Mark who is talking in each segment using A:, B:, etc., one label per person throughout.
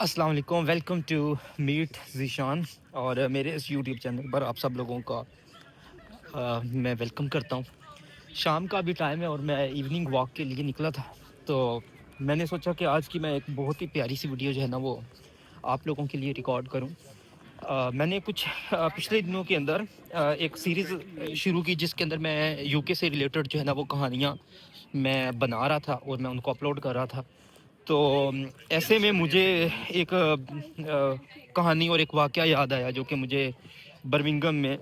A: السلام علیکم، welcome to meet Zeeshan, اور میرے اس یوٹیوب چینل پر آپ سب لوگوں کا میں ویلکم کرتا ہوں۔ شام کا بھی ٹائم ہے اور میں ایوننگ واک کے لیے نکلا تھا، تو میں نے سوچا کہ آج کی میں ایک بہت ہی پیاری سی ویڈیو جو ہے نا وہ آپ لوگوں کے لیے ریکارڈ کروں۔ میں نے کچھ پچھلے دنوں کے اندر ایک سیریز شروع کی جس کے اندر میں یو کے سے ریلیٹڈ جو ہے نا وہ کہانیاں میں بنا رہا تھا اور میں ان کو اپلوڈ کر رہا تھا۔ تو ایسے میں مجھے ایک کہانی اور ایک واقعہ یاد آیا جو کہ مجھے برمنگم میں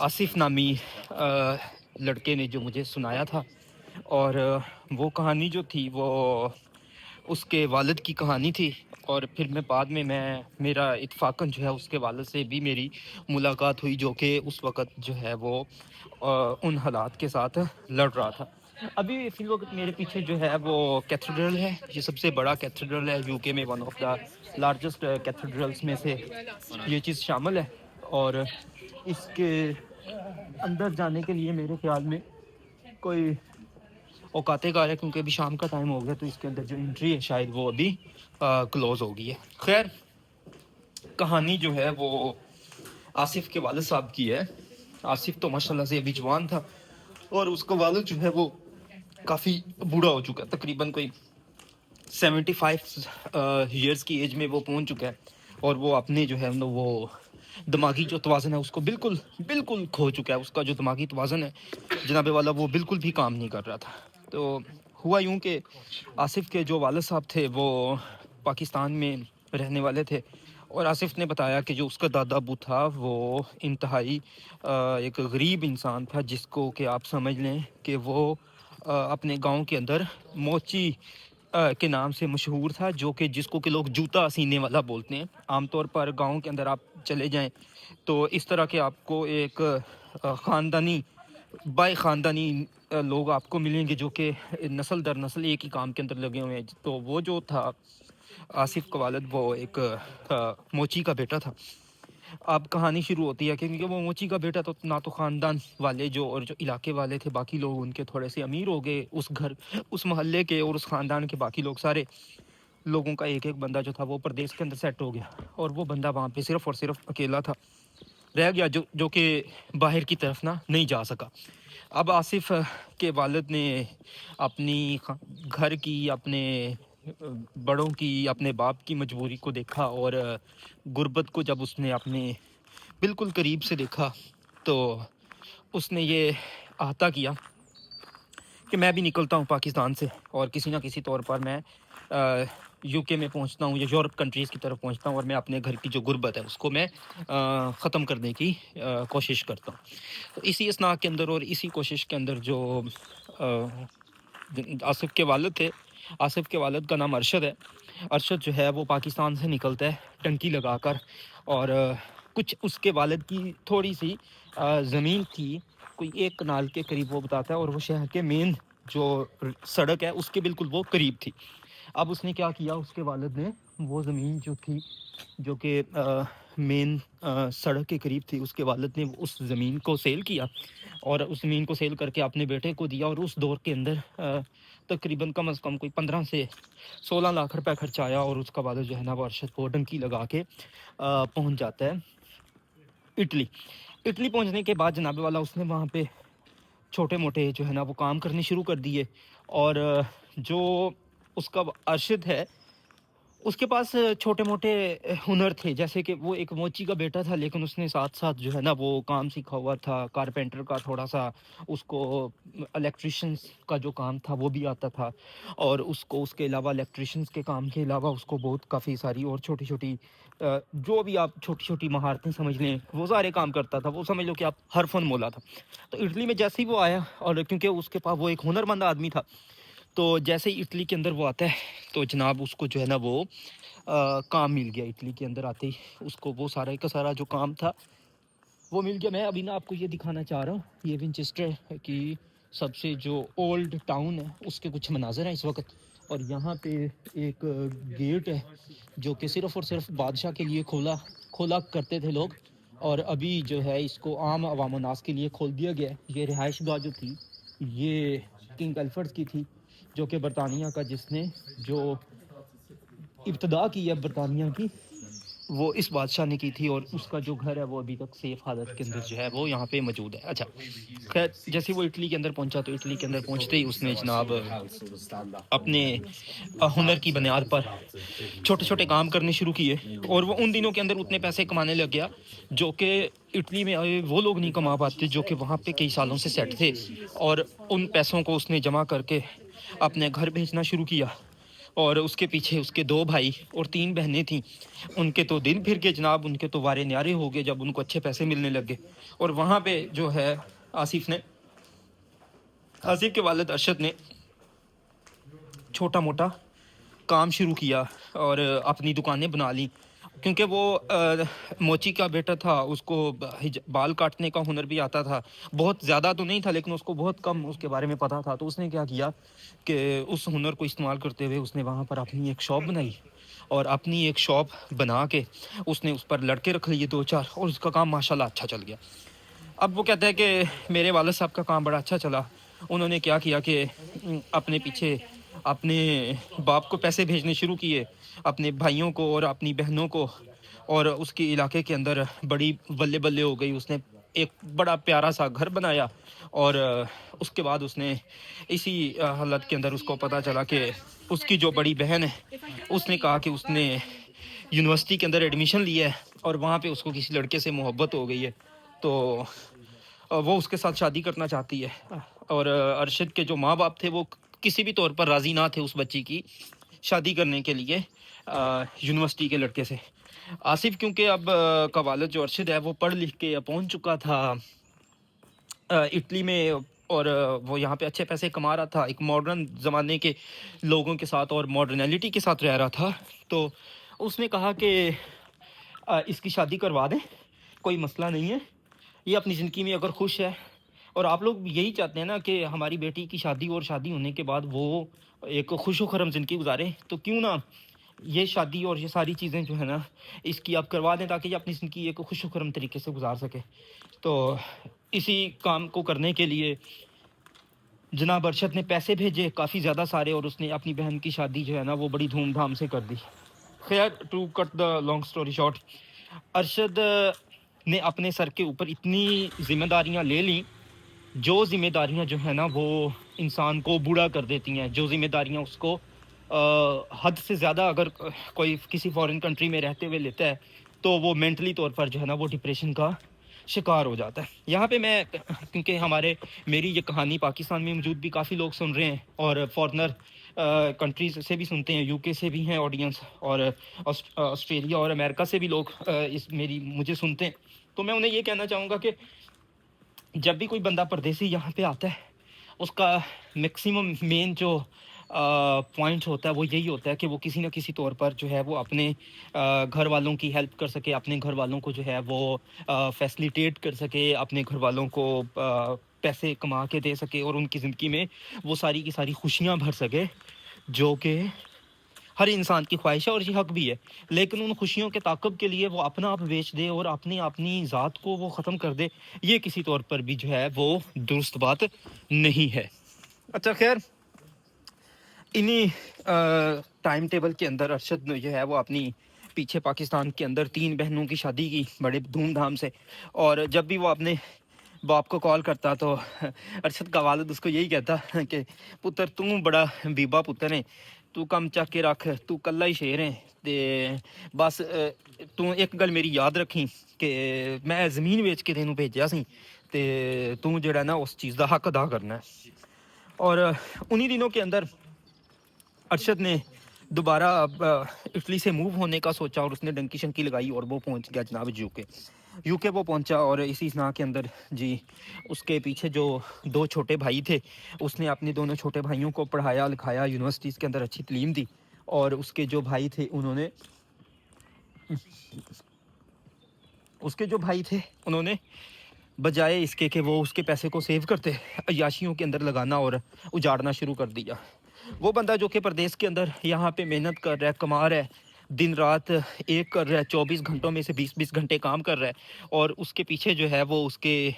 A: آصف نامی لڑکے نے جو مجھے سنایا تھا، اور وہ کہانی جو تھی وہ اس کے والد کی کہانی تھی۔ اور پھر بعد میں میرا اتفاقاً جو ہے اس کے والد سے بھی میری ملاقات ہوئی، جو کہ اس وقت جو ہے وہ ان حالات کے ساتھ لڑ رہا تھا۔ ابھی فی الوقت میرے پیچھے جو ہے وہ کیتھیڈرل ہے، یہ سب سے بڑا کیتھیڈرل ہے یو کے میں، one of the largest cathedrals میں سے یہ چیز شامل ہے۔ اور اس کے اندر جانے کے لیے میرے خیال میں کوئی اوقات کار ہے، کیونکہ ابھی شام کا ٹائم ہو گیا، تو اس کے اندر جو انٹری ہے شاید وہ ابھی کلوز ہو گئی ہے۔ خیر، کہانی جو ہے وہ آصف کے والد صاحب کی ہے۔ آصف تو ماشاءاللہ سے ابھی جوان تھا، اور اس کا والد جو ہے وہ کافی بوڑھا ہو چکا ہے، تقریباً کوئی 75 ایئرس کی ایج میں وہ پہنچ چکا ہے، اور وہ اپنے جو ہے وہ دماغی جو توازن ہے اس کو بالکل کھو چکا ہے۔ اس کا جو دماغی توازن ہے جناب والا وہ بالکل بھی کام نہیں کر رہا تھا۔ تو ہوا یوں کہ آصف کے جو والد صاحب تھے وہ پاکستان میں رہنے والے تھے، اور آصف نے بتایا کہ جو اس کا دادا ابو تھا وہ انتہائی ایک غریب انسان تھا، جس کو کہ آپ سمجھ لیں کہ وہ اپنے گاؤں کے اندر موچی کے نام سے مشہور تھا، جو کہ جس کو کہ لوگ جوتا سینے والا بولتے ہیں۔ عام طور پر گاؤں کے اندر آپ چلے جائیں تو اس طرح کے آپ کو ایک خاندانی بائے خاندانی لوگ آپ کو ملیں گے جو کہ نسل در نسل ایک ہی کام کے اندر لگے ہوئے ہیں۔ تو وہ جو تھا آصف کا والد، وہ ایک موچی کا بیٹا تھا۔ اب کہانی شروع ہوتی ہے کہ کیونکہ وہ موچی کا بیٹا، تو نہ تو خاندان والے جو اور جو علاقے والے تھے باقی لوگ ان کے تھوڑے سے امیر ہو گئے، اس محلے کے اور اس خاندان کے باقی لوگ سارے لوگوں کا ایک بندہ جو تھا وہ پردیس کے اندر سیٹ ہو گیا، اور وہ بندہ وہاں پہ صرف اور صرف اکیلا تھا، رہ گیا، جو کہ باہر کی طرف نہیں جا سکا۔ اب آصف کے والد نے اپنی گھر کی، اپنے بڑوں کی، اپنے باپ کی مجبوری کو دیکھا، اور غربت کو جب اس نے اپنے بالکل قریب سے دیکھا تو اس نے یہ احاطہ کیا کہ میں بھی نکلتا ہوں پاکستان سے، اور کسی نہ کسی طور پر میں یو کے میں پہنچتا ہوں یا یورپ کنٹریز کی طرف پہنچتا ہوں، اور میں اپنے گھر کی جو غربت ہے اس کو میں ختم کرنے کی کوشش کرتا ہوں۔ تو اسی اثناء کے اندر اور اسی کوشش کے اندر جو آصف کے والد تھے، آصف کے والد کا نام ارشد ہے، ارشد جو ہے وہ پاکستان سے نکلتا ہے ٹنکی لگا کر، اور کچھ اس کے والد کی تھوڑی سی زمین تھی، کوئی 1 کنال کے قریب وہ بتاتا ہے، اور وہ شہر کے مین جو سڑک ہے اس کے بالکل وہ قریب تھی۔ اب اس نے کیا کیا، اس کے والد نے وہ زمین جو تھی جو کہ مین سڑک کے قریب تھی، اس کے والد نے اس زمین کو سیل کیا، اور اس زمین کو سیل کر کے اپنے بیٹے کو دیا، اور اس دور کے اندر تقریباً کم از کم کوئی 15 سے 16 لاکھ روپے خرچ آیا، اور اس کا والد جو ہے نا وہ ارشد کو ڈنکی لگا کے پہنچ جاتا ہے اٹلی پہنچنے کے بعد جناب والا اس نے وہاں پہ چھوٹے موٹے جو ہے نا وہ کام کرنے شروع کر دیے، اور جو اس کا ارشد ہے اس کے پاس چھوٹے موٹے ہنر تھے، جیسے کہ وہ ایک موچی کا بیٹا تھا، لیکن اس نے ساتھ ساتھ جو ہے نا وہ کام سیکھا ہوا تھا کارپینٹر کا، تھوڑا سا اس کو الیکٹریشنس کا جو کام تھا وہ بھی آتا تھا، اور اس کو اس کے علاوہ الیکٹریشنس کے کام کے علاوہ اس کو بہت کافی ساری اور چھوٹی چھوٹی جو بھی آپ چھوٹی چھوٹی مہارتیں سمجھ لیں وہ سارے کام کرتا تھا، وہ سمجھ لو کہ آپ ہر فن مولا تھا۔ تو اٹلی میں جیسے ہی وہ آیا، اور کیونکہ اس کے پاس وہ ایک ہنر مند آدمی تھا، تو جیسے ہی اٹلی کے اندر وہ آتا ہے تو جناب اس کو جو ہے نا وہ کام مل گیا۔ اٹلی کے اندر آتے ہی اس کو وہ سارا کا سارا جو کام تھا وہ مل گیا۔ میں ابھی نا آپ کو یہ دکھانا چاہ رہا ہوں، یہ ونچسٹر کی سب سے جو اولڈ ٹاؤن ہے اس کے کچھ مناظر ہیں اس وقت، اور یہاں پہ ایک گیٹ ہے جو کہ صرف اور صرف بادشاہ کے لیے کھولا کرتے تھے لوگ، اور ابھی جو ہے اس کو عام عوام الناس کے لیے کھول دیا گیا ہے۔ یہ رہائش گاہ جو تھی یہ کنگ الفرڈ کی تھی، جو کہ برطانیہ کا، جس نے جو ابتدا کی ہے برطانیہ کی وہ اس بادشاہ نے کی تھی، اور اس کا جو گھر ہے وہ ابھی تک سیف حالت کے اندر جو ہے وہ یہاں پہ موجود ہے۔ اچھا خیر، جیسے وہ اٹلی کے اندر پہنچا تو اٹلی کے اندر پہنچتے ہی اس نے جناب اپنے ہنر کی بنیاد پر چھوٹے چھوٹے کام کرنے شروع کیے، اور وہ ان دنوں کے اندر اتنے پیسے کمانے لگ گیا جو کہ اٹلی میں آئے وہ لوگ نہیں کما پاتے جو کہ وہاں پہ کئی سالوں سے سیٹ تھے، اور ان پیسوں کو اس نے جمع کر کے اپنے گھر بھیجنا شروع کیا۔ اور اس کے پیچھے اس کے 2 بھائی اور 3 بہنیں تھیں، ان کے تو دن پھر کے جناب، ان کے تو وارے نیارے ہو گئے جب ان کو اچھے پیسے ملنے لگے۔ اور وہاں پہ جو ہے آصف کے والد ارشد نے چھوٹا موٹا کام شروع کیا اور اپنی دکانیں بنا لیں، کیونکہ وہ موچی کا بیٹا تھا، اس کو بال کاٹنے کا ہنر بھی آتا تھا، بہت زیادہ تو نہیں تھا لیکن اس کو بہت کم اس کے بارے میں پتہ تھا۔ تو اس نے کیا کیا کہ اس ہنر کو استعمال کرتے ہوئے اس نے وہاں پر اپنی ایک شاپ بنائی، اور اپنی ایک شاپ بنا کے اس نے اس پر لڑکے رکھ لیے 2-4، اور اس کا کام ماشاءاللہ اچھا چل گیا۔ اب وہ کہتا ہے کہ میرے والد صاحب کا کام بڑا اچھا چلا، انہوں نے کیا کیا کہ اپنے پیچھے اپنے باپ کو پیسے بھیجنے شروع کیے، اپنے بھائیوں کو اور اپنی بہنوں کو، اور اس کے علاقے کے اندر بڑی بلے بلے ہو گئی۔ اس نے ایک بڑا پیارا سا گھر بنایا، اور اس کے بعد اس نے اسی حالت کے اندر اس کو پتہ چلا کہ اس کی جو بڑی بہن ہے اس نے کہا کہ اس نے یونیورسٹی کے اندر ایڈمیشن لیا ہے، اور وہاں پہ اس کو کسی لڑکے سے محبت ہو گئی ہے، تو وہ اس کے ساتھ شادی کرنا چاہتی ہے۔ اور ارشد کے جو ماں باپ تھے وہ کسی بھی طور پر راضی نہ تھے اس بچی کی شادی کرنے کے لیے یونیورسٹی کے لڑکے سے۔ آصف کیونکہ اب کا والد جو ارشد ہے وہ پڑھ لکھ کے پہنچ چکا تھا اٹلی میں، اور وہ یہاں پہ اچھے پیسے کما رہا تھا، ایک ماڈرن زمانے کے لوگوں کے ساتھ اور ماڈرنیلٹی کے ساتھ رہ رہا تھا، تو اس نے کہا کہ اس کی شادی کروا دیں، کوئی مسئلہ نہیں ہے، یہ اپنی زندگی میں اگر خوش ہے، اور آپ لوگ یہی چاہتے ہیں نا کہ ہماری بیٹی کی شادی اور شادی ہونے کے بعد وہ ایک خوش و خرم زندگی گزارے، تو کیوں نہ یہ شادی اور یہ ساری چیزیں جو ہے نا اس کی آپ کروا دیں تاکہ یہ اپنی زندگی ایک خوش و خرم طریقے سے گزار سکے۔ تو اسی کام کو کرنے کے لیے جناب ارشد نے پیسے بھیجے کافی زیادہ سارے، اور اس نے اپنی بہن کی شادی جو ہے نا وہ بڑی دھوم دھام سے کر دی۔ خیر، to cut the long story short, Arshad نے اپنے سر کے اوپر اتنی ذمہ داریاں لے لیں، جو ذمہ داریاں جو ہیں نا وہ انسان کو بوڑھا کر دیتی ہیں، جو ذمہ داریاں اس کو حد سے زیادہ اگر کوئی کسی فارن کنٹری میں رہتے ہوئے لیتا ہے تو وہ مینٹلی طور پر جو ہے نا وہ ڈپریشن کا شکار ہو جاتا ہے۔ یہاں پہ میں کیونکہ میری یہ کہانی پاکستان میں موجود بھی کافی لوگ سن رہے ہیں، اور فارنر کنٹریز سے بھی سنتے ہیں، یو کے سے بھی ہیں آڈینس، اور آسٹریلیا اور امریکہ سے بھی لوگ مجھے سنتے ہیں، تو میں انہیں یہ کہنا چاہوں گا کہ جب بھی کوئی بندہ پردیسی یہاں پہ آتا ہے اس کا میکسیمم مین جو پوائنٹ ہوتا ہے وہ یہی ہوتا ہے کہ وہ کسی نہ کسی طور پر جو ہے وہ اپنے گھر والوں کی ہیلپ کر سکے، اپنے گھر والوں کو جو ہے وہ فیسلیٹیٹ کر سکے، اپنے گھر والوں کو پیسے کما کے دے سکے، اور ان کی زندگی میں وہ ساری کی ساری خوشیاں بھر سکے، جو کہ ہر انسان کی خواہش ہے اور یہ حق بھی ہے۔ لیکن ان خوشیوں کے تعاقب کے لیے وہ اپنا آپ بیچ دے اور اپنی ذات کو وہ ختم کر دے، یہ کسی طور پر بھی جو ہے وہ درست بات نہیں ہے۔ اچھا خیر، انہی ٹائم ٹیبل کے اندر ارشد جو ہے وہ اپنی پیچھے پاکستان کے اندر 3 بہنوں کی شادی کی بڑے دھوم دھام سے، اور جب بھی وہ اپنے باپ کو کال کرتا تو ارشد کا والد اس کو یہی کہتا کہ پتر توں بڑا بیبا پتر ہے، تو کم چک کے رکھ، تو کلا ہی شیر ہے، تے بس تو ایک گل میری یاد رکھی کہ میں زمین ویچ کے تینوں بھیجیا سی، تے تو جڑا نا اس چیز دا حق ادا کرنا ہے۔ اور انہی دنوں کے اندر ارشد نے دوبارہ اٹلی سے موو ہونے کا سوچا، اور اس نے ڈنکی شنکی لگائی اور وہ پہنچ گیا جناب یو کے وہ پہنچا، اور اسی سنا کے اندر جی اس کے پیچھے جو 2 چھوٹے بھائی تھے اس نے اپنے دونوں چھوٹے بھائیوں کو پڑھایا لکھایا، یونیورسٹیز کے اندر اچھی تعلیم دی، اور اس کے جو بھائی تھے انہوں نے بجائے اس کے کہ وہ اس کے پیسے کو سیو کرتے، عیاشیوں کے اندر لگانا اور اجاڑنا شروع کر دیا۔ وہ بندہ جو کہ پردیس کے اندر یہاں پہ محنت کر رہا ہے، کما رہا ہے، دن رات ایک کر رہا ہے، 24 گھنٹوں میں سے 20 گھنٹے کام کر رہا ہے، اور اس کے پیچھے جو ہے وہ اس کے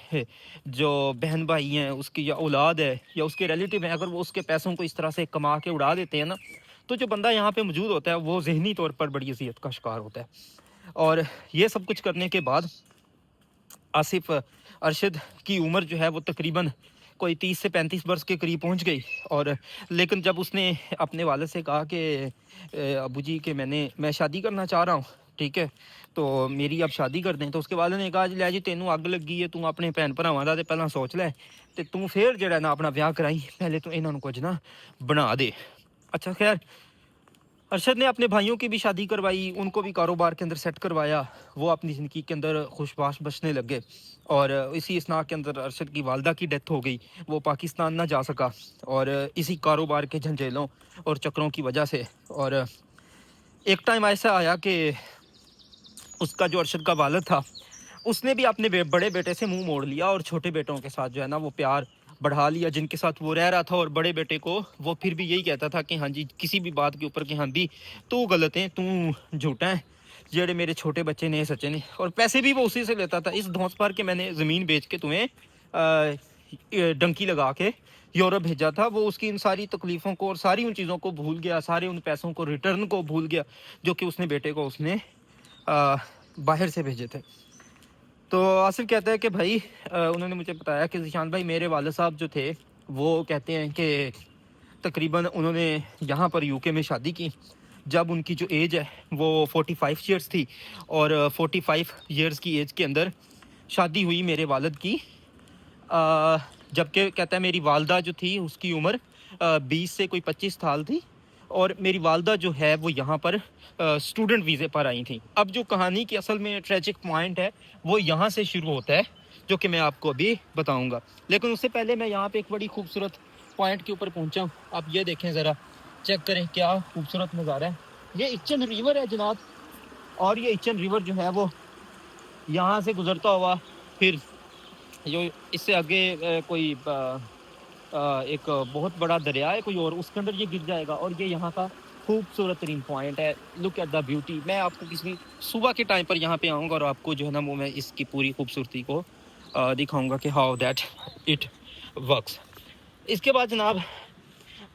A: جو بہن بھائی ہیں، اس کی یا اولاد ہے یا اس کے ریلیٹیو ہیں، اگر وہ اس کے پیسوں کو اس طرح سے کما کے اڑا دیتے ہیں نا، تو جو بندہ یہاں پہ موجود ہوتا ہے وہ ذہنی طور پر بڑی اذیت کا شکار ہوتا ہے۔ اور یہ سب کچھ کرنے کے بعد آصف ارشد کی عمر جو ہے وہ تقریباً کوئی 30 سے 35 برس کے قریب پہنچ گئی، اور لیکن جب اس نے اپنے والد سے کہا کہ ابو جی کہ میں شادی کرنا چاہ رہا ہوں، ٹھیک ہے، تو میری اب شادی کر دیں، تو اس کے والد نے کہا جی لے جی تینوں اگ لگی ہے، تو اپنے بھن بھراواں دا تے پہلاں سوچ لے تے تو پھر جڑا نا اپنا بیاہ کرائی، پہلے تو انہاں نوں کچھ نا بنا دے۔ اچھا خیر، ارشد نے اپنے بھائیوں کی بھی شادی کروائی، ان کو بھی کاروبار کے اندر سیٹ کروایا، وہ اپنی زندگی کے اندر خوش باش بچنے لگے، اور اسی اثناء کے اندر ارشد کی والدہ کی ڈیتھ ہو گئی، وہ پاکستان نہ جا سکا، اور اسی کاروبار کے جھنجھیلوں اور چکروں کی وجہ سے، اور ایک ٹائم ایسا آیا کہ اس کا جو ارشد کا والد تھا اس نے بھی اپنے بڑے بیٹے سے منہ موڑ لیا، اور چھوٹے بیٹوں کے ساتھ جو ہے نا وہ پیار بڑھا لیا جن کے ساتھ وہ رہ رہا تھا، اور بڑے بیٹے کو وہ پھر بھی یہی کہتا تھا کہ ہاں جی کسی بھی بات کے اوپر کہ ہاں بھی تو غلط ہے، تو جھوٹا ہے، جڑے میرے چھوٹے بچے نے سچے نے، اور پیسے بھی وہ اسی سے لیتا تھا، اس دھونس پر کہ میں نے زمین بیچ کے تمہیں ڈنکی لگا کے یورپ بھیجا تھا، وہ اس کی ان ساری تکلیفوں کو اور ساری ان چیزوں کو بھول گیا، سارے ان پیسوں کو ریٹرن کو بھول گیا جو کہ اس نے بیٹے کو اس نے باہر سے بھیجے تھے۔ تو آصف کہتا ہے کہ بھائی انہوں نے مجھے بتایا کہ ذیشان بھائی میرے والد صاحب جو تھے وہ کہتے ہیں کہ تقریباً انہوں نے یہاں پر یو کے میں شادی کی جب ان کی جو ایج ہے وہ 45 ایئرس تھی، اور 45 ایئرس کی ایج کے اندر شادی ہوئی میرے والد کی، جبکہ کہتا ہے میری والدہ جو تھی اس کی عمر 20 سے کوئی 25 سال تھی، اور میری والدہ جو ہے وہ یہاں پر اسٹوڈنٹ ویزے پر آئی تھیں۔ اب جو کہانی کی اصل میں ٹریجک پوائنٹ ہے وہ یہاں سے شروع ہوتا ہے جو کہ میں آپ کو ابھی بتاؤں گا، لیکن اس سے پہلے میں یہاں پہ ایک بڑی خوبصورت پوائنٹ کے اوپر پہنچا ہوں، آپ یہ دیکھیں ذرا، چیک کریں کیا خوبصورت نظارہ ہے، یہ اچن ریور ہے جناب، اور یہ اچن ریور جو ہے وہ یہاں سے گزرتا ہوا پھر جو اس سے آگے کوئی ایک بہت بڑا دریا ہے کوئی، اور اس کے اندر یہ گر جائے گا، اور یہ یہاں کا خوبصورت ترین پوائنٹ ہے۔ لک ایٹ دا بیوٹی، میں آپ کو کسی صبح کے ٹائم پر یہاں پہ آؤں گا اور آپ کو جو ہے نا وہ میں اس کی پوری خوبصورتی کو دکھاؤں گا کہ ہاؤ دیٹ اٹ ورکس۔ اس کے بعد جناب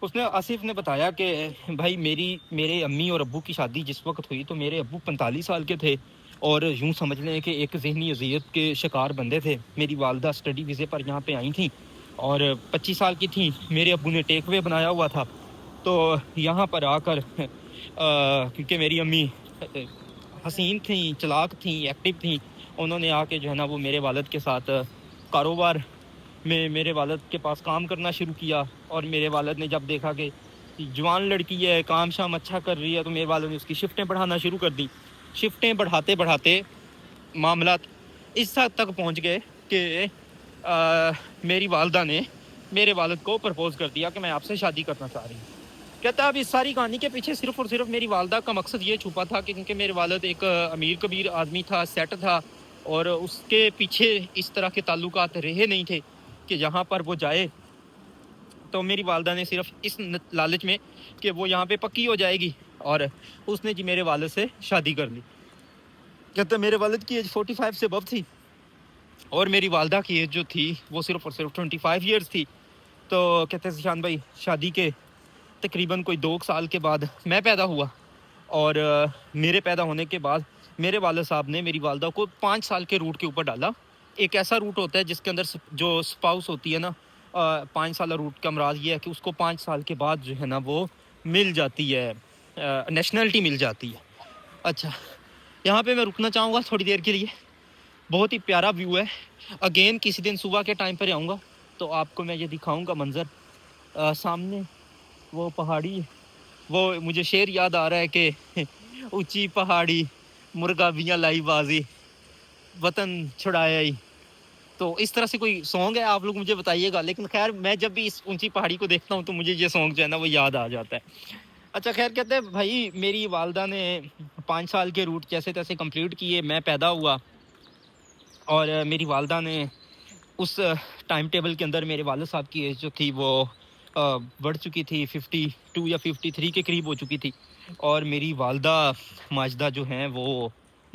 A: اس نے آصف نے بتایا کہ بھائی میرے امی اور ابو کی شادی جس وقت ہوئی تو میرے ابو 45 سال کے تھے، اور یوں سمجھ لیں کہ ایک ذہنی اذیت کے شکار بندے تھے۔ میری والدہ اسٹڈی ویزے پر یہاں پہ آئی تھیں اور 25 سال کی تھیں، میرے ابو نے ٹیک وے بنایا ہوا تھا، تو یہاں پر آ کر کیونکہ میری امی حسین تھیں، چلاک تھیں، ایکٹیو تھیں، انہوں نے آ کے جو ہے نا وہ میرے والد کے ساتھ کاروبار میں میرے والد کے پاس کام کرنا شروع کیا، اور میرے والد نے جب دیکھا کہ جوان لڑکی ہے، کام شام اچھا کر رہی ہے، تو میرے والد نے اس کی شفٹیں بڑھانا شروع کر دی۔ شفٹیں بڑھاتے بڑھاتے معاملات اس حد تک پہنچ گئے کہ میری والدہ نے میرے والد کو پرپوز کر دیا کہ میں آپ سے شادی کرنا چاہ رہی ہوں۔ کہتا ہے اب اس ساری کہانی کے پیچھے صرف اور صرف میری والدہ کا مقصد یہ چھپا تھا کہ کیونکہ میرے والد ایک امیر کبیر آدمی تھا، سیٹ تھا، اور اس کے پیچھے اس طرح کے تعلقات رہے نہیں تھے کہ جہاں پر وہ جائے تو میری والدہ نے صرف اس لالچ میں کہ وہ یہاں پہ پکی ہو جائے گی، اور اس نے جی میرے والد سے شادی کر لی۔ کہتا ہے میرے والد کی ایج 45 سے ابو تھی، اور میری والدہ کی ایج جو تھی وہ صرف اور صرف 25 ایئرس تھی۔ تو کہتے ہیں ذیشان بھائی شادی کے تقریباً کوئی 2 سال کے بعد میں پیدا ہوا، اور میرے پیدا ہونے کے بعد میرے والد صاحب نے میری والدہ کو 5 سال کے روٹ کے اوپر ڈالا۔ ایک ایسا روٹ ہوتا ہے جس کے اندر جو سپاؤس ہوتی ہے نا، 5 سالہ روٹ کا مراد یہ ہے کہ اس کو 5 سال کے بعد جو ہے نا وہ مل جاتی ہے، نیشنلٹی مل جاتی ہے۔ اچھا یہاں پہ میں رکنا چاہوں گا تھوڑی دیر کے لیے، بہت ہی پیارا ویو ہے، اگین کسی دن صبح کے ٹائم پر آؤں گا تو آپ کو میں یہ دکھاؤں گا منظر، سامنے وہ پہاڑی، وہ مجھے شعر یاد آ رہا ہے کہ اونچی پہاڑی مرغا بیاں لائی بازی وطن چھڑایا ہی، تو اس طرح سے کوئی سانگ ہے، آپ لوگ مجھے بتائیے گا، لیکن خیر میں جب بھی اس اونچی پہاڑی کو دیکھتا ہوں تو مجھے یہ سانگ جو ہے نا وہ یاد آ جاتا ہے۔ اچھا خیر، کہتے ہیں بھائی میری والدہ نے 5 سال کے روٹ جیسے تیسے کمپلیٹ کیے، میں پیدا ہوا، اور میری والدہ نے اس ٹائم ٹیبل کے اندر میرے والد صاحب کی ایج جو تھی وہ بڑھ چکی تھی، 52 یا 53 کے قریب ہو چکی تھی، اور میری والدہ ماجدہ جو ہیں وہ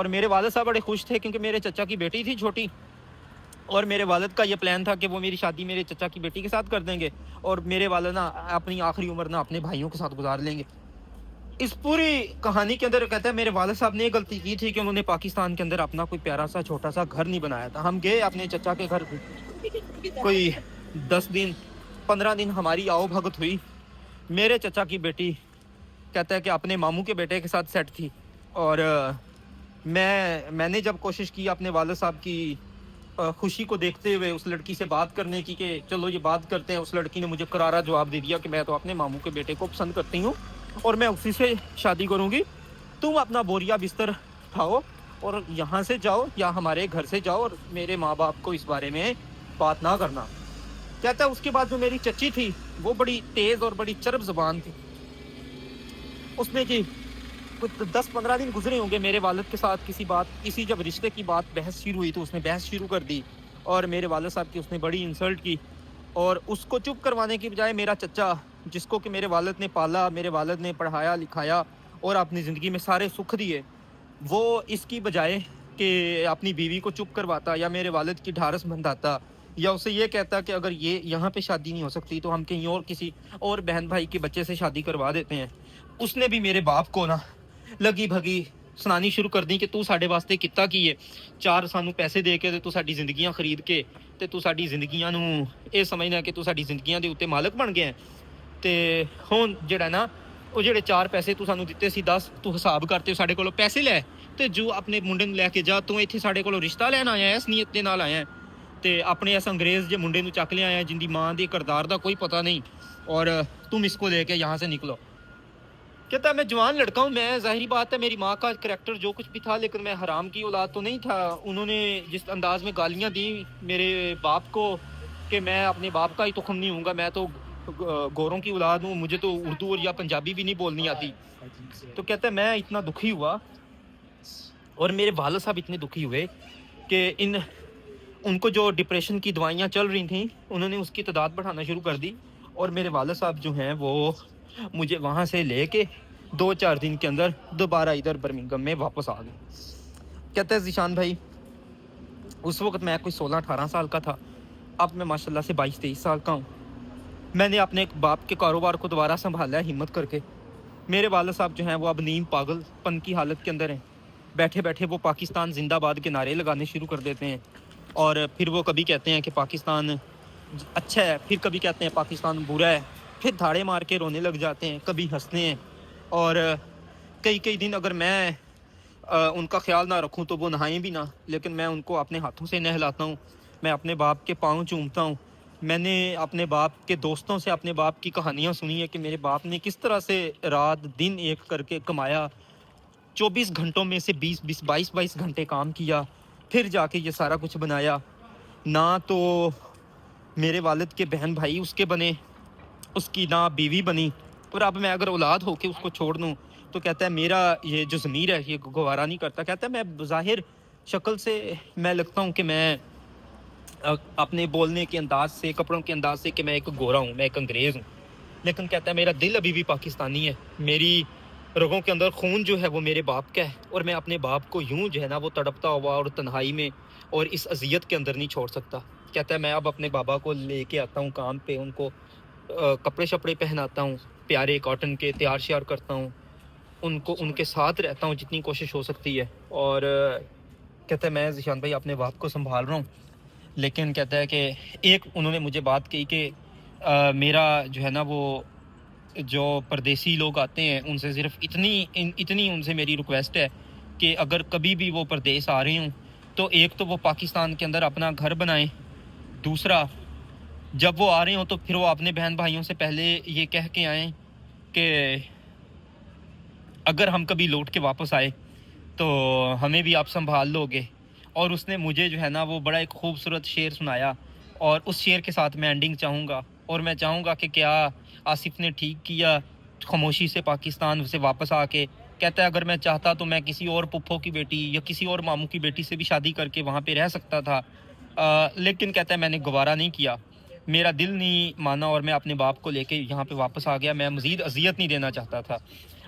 A: اور میرے والد صاحب بڑے خوش تھے کیونکہ میرے چچا کی بیٹی تھی چھوٹی، اور میرے والد کا یہ پلان تھا کہ وہ میری شادی میرے چچا کی بیٹی کے ساتھ کر دیں گے، اور میرے والد نا اپنی آخری عمر نا اپنے بھائیوں کے ساتھ گزار لیں گے۔ اس پوری کہانی کے اندر کہتا ہے میرے والد صاحب نے یہ غلطی کی تھی کہ انہوں نے پاکستان کے اندر اپنا کوئی پیارا سا چھوٹا سا گھر نہیں بنایا تھا۔ ہم گئے اپنے چچا کے گھر، کوئی 10 دن 15 دن ہماری آؤ بھگت ہوئی۔ میرے چچا کی بیٹی کہتا ہے کہ اپنے ماموں کے بیٹے کے ساتھ سیٹ تھی، اور میں نے جب کوشش کی اپنے والد صاحب کی خوشی کو دیکھتے ہوئے اس لڑکی سے بات کرنے کی کہ چلو یہ بات کرتے ہیں، اس لڑکی نے مجھے کرارا جواب دے دیا کہ میں تو اپنے ماموں کے بیٹے کو پسند کرتی ہوں اور میں اسی سے شادی کروں گی، تم اپنا بوریا بستر اٹھاؤ اور یہاں سے جاؤ یا ہمارے گھر سے جاؤ، اور میرے ماں باپ کو اس بارے میں بات نہ کرنا۔ کہتا ہے اس کے بعد جو میری چچی تھی وہ بڑی تیز اور بڑی چرب زبان تھی، اس نے کہ 10-15 دن گزرے ہوں گے میرے والد کے ساتھ کسی جب رشتے کی بات بحث شروع ہوئی تو اس نے بحث شروع کر دی، اور میرے والد صاحب کی اس نے بڑی انسلٹ کی، اور اس کو چپ کروانے کی بجائے میرا چچا جس کو کہ میرے والد نے پالا، میرے والد نے پڑھایا لکھایا اور اپنی زندگی میں سارے سکھ دیے، وہ اس کی بجائے کہ اپنی بیوی کو چپ کرواتا یا میرے والد کی ڈھارس بندھاتا یا اسے یہ کہتا کہ اگر یہ یہاں پہ شادی نہیں ہو سکتی تو ہم کہیں اور کسی اور بہن بھائی کے بچے سے شادی کروا دیتے ہیں، اس نے بھی میرے باپ کو نا لگی بھگی سنانی شروع کر دی کہ تو ساڈے واسطے کتا کی ہے، 4 سانو پیسے دے کے تو ساڈی زندگیاں خرید کے تے تو ساڈی زندگیاں نو یہ سمجھنا کہ تو ساڈی زندگیاں دے اوتے مالک بن گیا ہے، تے ہن جڑا نا وہ جڑے 4 پیسے تو سانو دتے سی 10 تو حساب کرتے ساڈے کولوں پیسے لے تے جو اپنے منڈے نوں لے کے جا، تو ایتھے ساڈے کولوں رشتہ لین آیا ہے، اس نیت دے نال آیا ہے تے اپنے اس انگریز جے منڈے نوں چک لے آیا جن دی ماں دی کردار دا کوئی پتہ نہیں، اور تم اس کو لے کے یہاں سے نکلو۔ کہتا ہے میں جوان لڑکا ہوں، میں ظاہری بات ہے میری ماں کا کریکٹر جو کچھ بھی تھا لیکن میں حرام کی اولاد تو نہیں تھا۔ انہوں نے جس انداز میں گالیاں دیں میرے باپ کو کہ میں اپنے باپ کا ہی تخم نہیں ہوں گا، میں تو گوروں کی اولاد ہوں، مجھے تو اردو اور یا پنجابی بھی نہیں بولنی آتی، تو کہتا ہے میں اتنا دکھی ہوا اور میرے والد صاحب اتنے دکھی ہوئے کہ ان کو جو ڈپریشن کی دوائیاں چل رہی تھیں انہوں نے اس کی تعداد بڑھانا شروع کر دی، اور میرے والد صاحب جو ہیں وہ مجھے وہاں سے لے کے 2-4 دن کے اندر دوبارہ ادھر برمنگھم میں واپس آ گئے۔ کہتا ہے ذیشان بھائی اس وقت میں کوئی 16-18 سال کا تھا، اب میں ماشاءاللہ سے 22-23 سال کا ہوں۔ میں نے اپنے باپ کے کاروبار کو دوبارہ سنبھالا ہے ہمت کر کے۔ میرے والد صاحب جو ہیں وہ اب نیم پاگل پن کی حالت کے اندر ہیں، بیٹھے بیٹھے وہ پاکستان زندہ باد کے نعرے لگانے شروع کر دیتے ہیں، اور پھر وہ کبھی کہتے ہیں کہ پاکستان اچھا ہے، پھر کبھی کہتے ہیں پاکستان برا ہے، پھر دھاڑے مار کے رونے لگ جاتے ہیں، کبھی ہنستے ہیں، اور کئی دن اگر میں ان کا خیال نہ رکھوں تو وہ نہائیں بھی نہ، لیکن میں ان کو اپنے ہاتھوں سے نہلاتا ہوں، میں اپنے باپ کے پاؤں چومتا ہوں۔ میں نے اپنے باپ کے دوستوں سے اپنے باپ کی کہانیاں سنی ہیں کہ میرے باپ نے کس طرح سے رات دن ایک کر کے کمایا، 24 گھنٹوں میں سے 22 گھنٹے کام کیا، پھر جا کے یہ سارا کچھ بنایا۔ نہ تو میرے والد کے بہن بھائی اس کے بنے، اس کی نہ بیوی بنی، اور اب میں اگر اولاد ہو کے اس کو چھوڑ دوں تو کہتا ہے میرا یہ جو ضمیر ہے یہ گوارا نہیں کرتا۔ کہتا ہے میں بظاہر شکل سے میں لگتا ہوں کہ میں اپنے بولنے کے انداز سے، کپڑوں کے انداز سے کہ میں ایک گورا ہوں، میں ایک انگریز ہوں، لیکن کہتا ہے میرا دل ابھی بھی پاکستانی ہے، میری رگوں کے اندر خون جو ہے وہ میرے باپ کا ہے، اور میں اپنے باپ کو یوں جو ہے نا وہ تڑپتا ہوا اور تنہائی میں اور اس اذیت کے اندر نہیں چھوڑ سکتا۔ کہتا ہے میں اب اپنے بابا کو لے کے آتا ہوں کام پہ، ان کو کپڑے شپڑے پہناتا ہوں پیارے کاٹن کے، تیار شیار کرتا ہوں، ان کے ساتھ رہتا ہوں جتنی کوشش ہو سکتی ہے، اور کہتا ہے میں ذیشان بھائی اپنے باپ کو سنبھال رہا ہوں، لیکن کہتا ہے کہ ایک انہوں نے مجھے بات کہی کہ میرا جو ہے نا وہ جو پردیسی لوگ آتے ہیں ان سے صرف اتنی ان سے میری ریکویسٹ ہے کہ اگر کبھی بھی وہ پردیس آ رہے ہوں تو ایک تو وہ پاکستان کے اندر اپنا گھر بنائیں، دوسرا جب وہ آ رہے ہوں تو پھر وہ اپنے بہن بھائیوں سے پہلے یہ کہہ کے آئیں کہ اگر ہم کبھی لوٹ کے واپس آئے تو ہمیں بھی آپ سنبھال لو گے۔ اور اس نے مجھے جو ہے نا وہ بڑا ایک خوبصورت شعر سنایا، اور اس شعر کے ساتھ میں اینڈنگ چاہوں گا، اور میں چاہوں گا کہ کیا آصف نے ٹھیک کیا خاموشی سے پاکستان سے واپس آ کے۔ کہتا ہے اگر میں چاہتا تو میں کسی اور پھپھو کی بیٹی یا کسی اور ماموں کی بیٹی سے بھی شادی کر کے وہاں پہ رہ سکتا تھا، لیکن کہتا ہے میں نے گوارا نہیں کیا، میرا دل نہیں مانا، اور میں اپنے باپ کو لے کے یہاں پہ واپس آ گیا، میں مزید اذیت نہیں دینا چاہتا تھا۔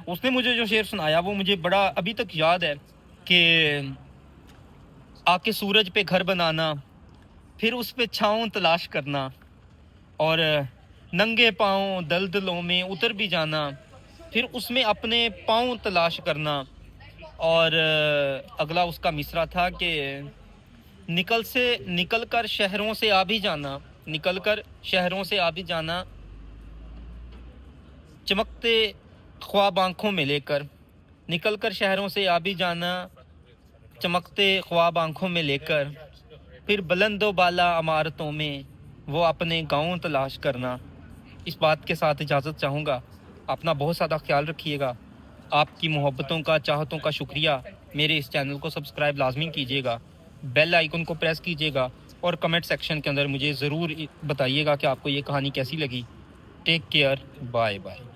A: اس نے مجھے جو شعر سنایا وہ مجھے بڑا ابھی تک یاد ہے، کہ آ کے سورج پہ گھر بنانا، پھر اس پہ چھاؤں تلاش کرنا، اور ننگے پاؤں دلدلوں میں اتر بھی جانا، پھر اس میں اپنے پاؤں تلاش کرنا۔ اور اگلا اس کا مصرع تھا کہ نکل کر شہروں سے آ بھی جانا، نکل کر شہروں سے آ بھی جانا، چمکتے خواب آنکھوں میں لے کر، نکل کر شہروں سے آ بھی جانا، چمکتے خواب آنکھوں میں لے کر، پھر بلند و بالا عمارتوں میں وہ اپنے گاؤں تلاش کرنا۔ اس بات کے ساتھ اجازت چاہوں گا، اپنا بہت زیادہ خیال رکھیے گا۔ آپ کی محبتوں کا، چاہتوں کا شکریہ۔ میرے اس چینل کو سبسکرائب لازمی کیجیے گا، بیل آئیکن کو پریس کیجیے گا، اور کمنٹ سیکشن کے اندر مجھے ضرور بتائیے گا کہ آپ کو یہ کہانی کیسی لگی۔ Take care, bye bye.